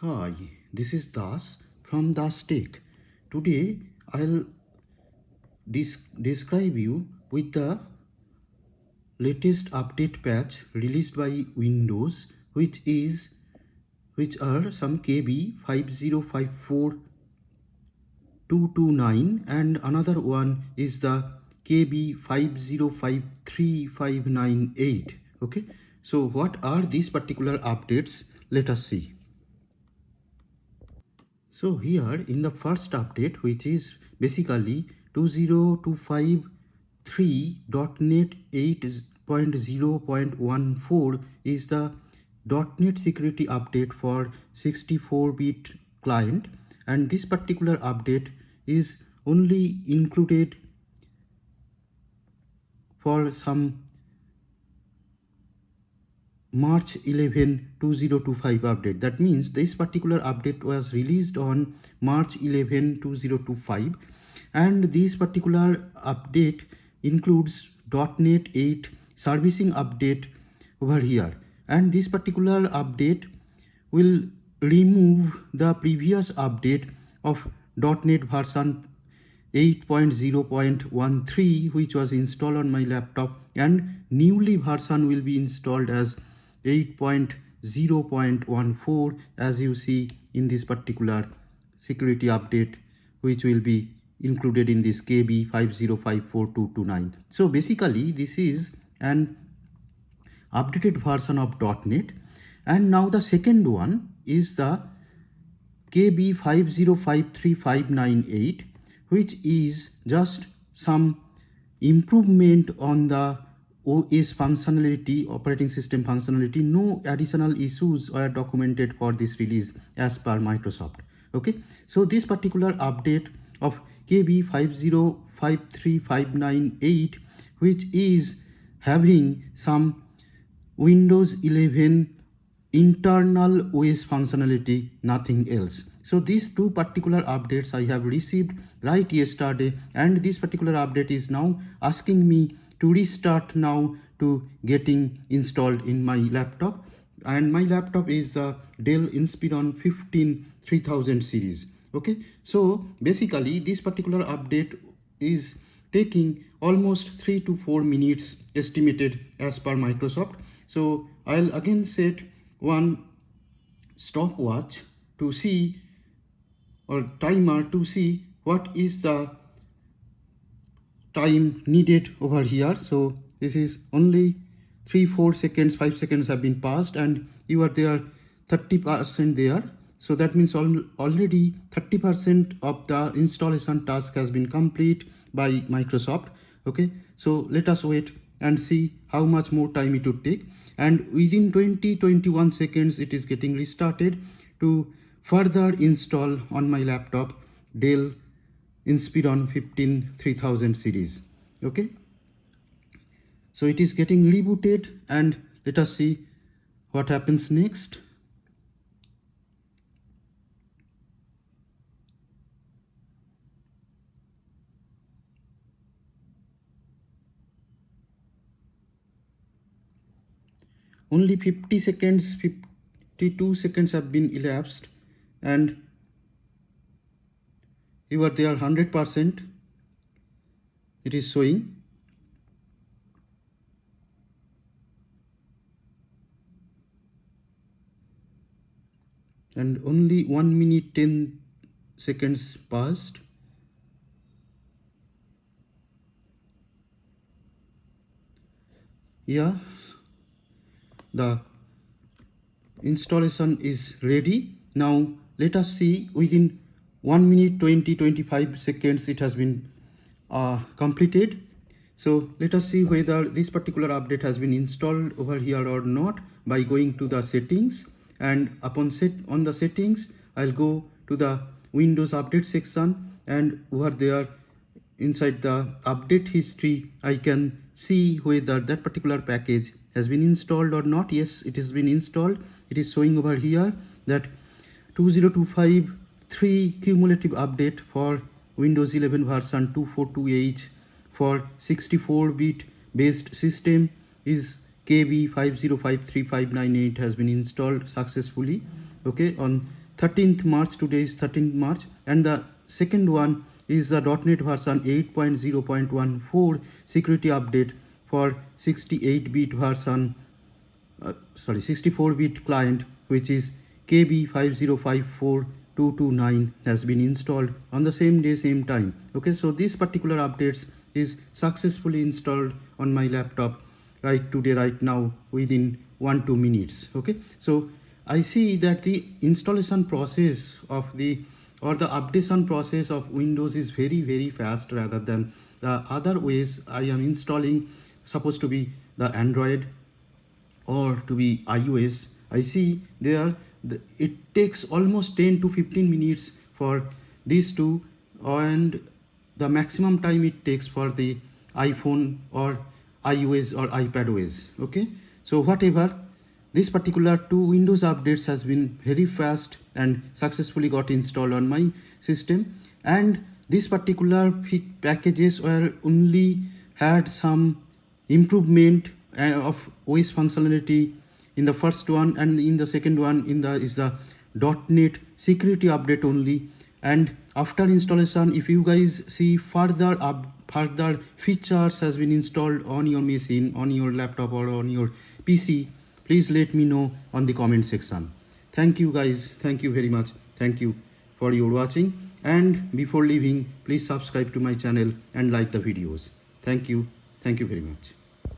Hi, this is Das from Das Tech. Today I'll describe you with the latest update patch released by Windows, which are some KB5054229 and another one is the KB5053598. Okay, so what are these particular updates? Let us see. So here in the first update, which is basically 20253.NET 8.0.14 is the .NET security update for 64-bit client, and this particular update is only included for some March 11, 2025 update. That means this particular update was released on March 11, 2025, and this particular update includes .NET 8 servicing update over here, and this particular update will remove the previous update of .NET version 8.0.13 which was installed on my laptop, and newly version will be installed as 8.0.14 as you see in this particular security update, which will be included in this KB5054229. So basically this is an updated version of .NET, and now the second one is the KB5053598, which is just some improvement on the OS functionality, operating system functionality. No additional issues were documented for this release as per Microsoft. Okay, so this particular update of KB5053598, which is having some Windows 11 internal OS functionality, nothing else. So these two particular updates I have received right yesterday, and this particular update is now asking me to restart now to getting installed in my laptop, and my laptop is the Dell Inspiron 3000 series. Okay, so basically this particular update is taking almost 3 to 4 minutes estimated as per Microsoft. So I'll again set one stopwatch to see, or timer to see what is the time needed over here. So this is only 3-4 seconds, 5 seconds have been passed, and you are there 30% there. So that means already 30% of the installation task has been complete by Microsoft. Okay, so let us wait and see how much more time it would take, and within 20-21 seconds it is getting restarted to further install on my laptop Dell Inspiron 3000 series. Okay, so it is getting rebooted, and let us see what happens next. Only 50 seconds, 52 seconds have been elapsed, and you are there 100%. It is showing. And only 1 minute 10 seconds passed. Yeah, the installation is ready. Now let us see, within 1 minute 25 seconds it has been completed. So let us see whether this particular update has been installed over here or not by going to the settings, and upon on the settings I'll go to the Windows update section, and over there inside the update history I can see whether that particular package has been installed or not. Yes, it has been installed. It is showing over here that 20253 cumulative update for Windows 11 version 242H for 64-bit based system is KB5053598 has been installed successfully. Okay, on 13th March. Today is 13th March, and the second one is the .NET version 8.0.14 security update for 68-bit version, 64-bit client, which is KB5054229 has been installed on the same day, same time. Okay, so this particular updates is successfully installed on my laptop right today, right now, within 1-2 minutes. Okay, so I see that the installation process of the updation process of Windows is very fast rather than the other ways I am installing, supposed to be the Android or to be iOS. I see there it takes almost 10 to 15 minutes for these two, and the maximum time it takes for the iPhone or iOS or iPadOS. Okay, so whatever, this particular two Windows updates has been very fast and successfully got installed on my system, and these particular packages were only had some improvement of OS functionality in the first one, and in the second one is the .NET security update only. And after installation, if you guys see further features has been installed on your machine, on your laptop or on your PC, please let me know on the comment section. Thank you guys, thank you very much, thank you for your watching, and before leaving, please subscribe to my channel and like the videos. Thank you very much.